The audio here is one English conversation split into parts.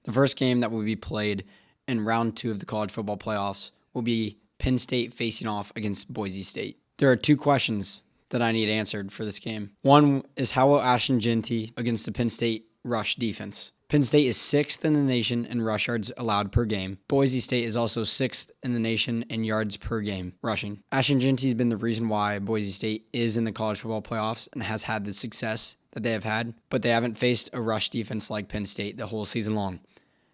The first game that will be played in round 2 of the college football playoffs will be Penn State facing off against Boise State. There are 2 questions that I need answered for this game. One is, how will Ashton Jeanty against the Penn State rush defense? Penn State is 6th in the nation in rush yards allowed per game. Boise State is also 6th in the nation in yards per game rushing. Ashton Jeanty has been the reason why Boise State is in the college football playoffs and has had the success that they have had, but they haven't faced a rush defense like Penn State the whole season long.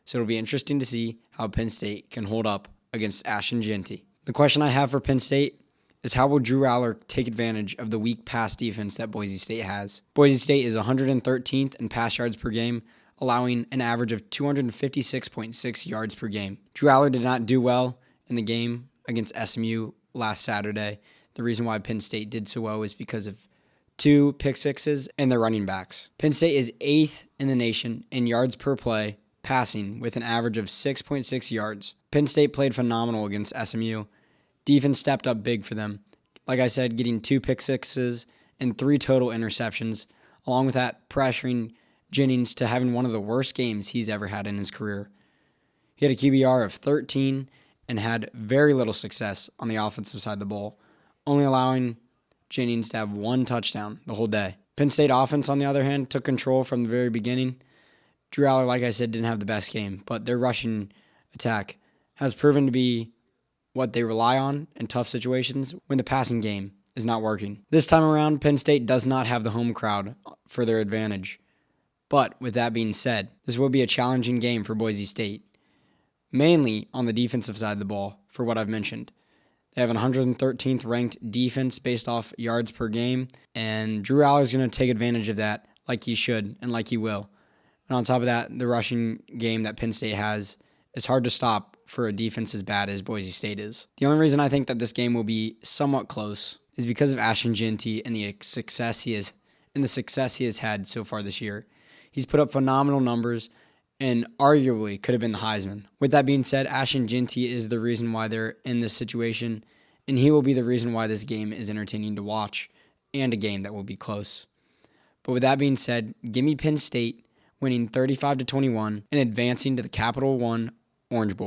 So it'll be interesting to see how Penn State can hold up against Ashton Jeanty. The question I have for Penn State is, how will Drew Aller take advantage of the weak pass defense that Boise State has? Boise State is 113th in pass yards per game, allowing an average of 256.6 yards per game. Drew Aller did not do well in the game against SMU last Saturday. The reason why Penn State did so well is because of 2 pick sixes and their running backs. Penn State is 8th in the nation in yards per play passing with an average of 6.6 yards. Penn State played phenomenal against SMU. Defense stepped up big for them. Like I said, getting 2 pick sixes and 3 total interceptions, along with that pressuring Jennings to having one of the worst games he's ever had in his career. He had a QBR of 13 and had very little success on the offensive side of the ball, only allowing Jennings to have 1 touchdown the whole day. Penn State offense, on the other hand, took control from the very beginning. Drew Aller, like I said, didn't have the best game, but their rushing attack has proven to be what they rely on in tough situations when the passing game is not working. This time around, Penn State does not have the home crowd for their advantage. But with that being said, this will be a challenging game for Boise State, mainly on the defensive side of the ball for what I've mentioned. They have an 113th ranked defense based off yards per game, and Drew Aller is going to take advantage of that like he should and like he will. And on top of that, the rushing game that Penn State has is hard to stop for a defense as bad as Boise State is. The only reason I think that this game will be somewhat close is because of Ashton Jeanty and the success he has had so far this year. He's put up phenomenal numbers and arguably could have been the Heisman. With that being said, Ashton Jeanty is the reason why they're in this situation, and he will be the reason why this game is entertaining to watch and a game that will be close. But with that being said, give me Penn State winning 35-21 and advancing to the Capital One Orange Bowl.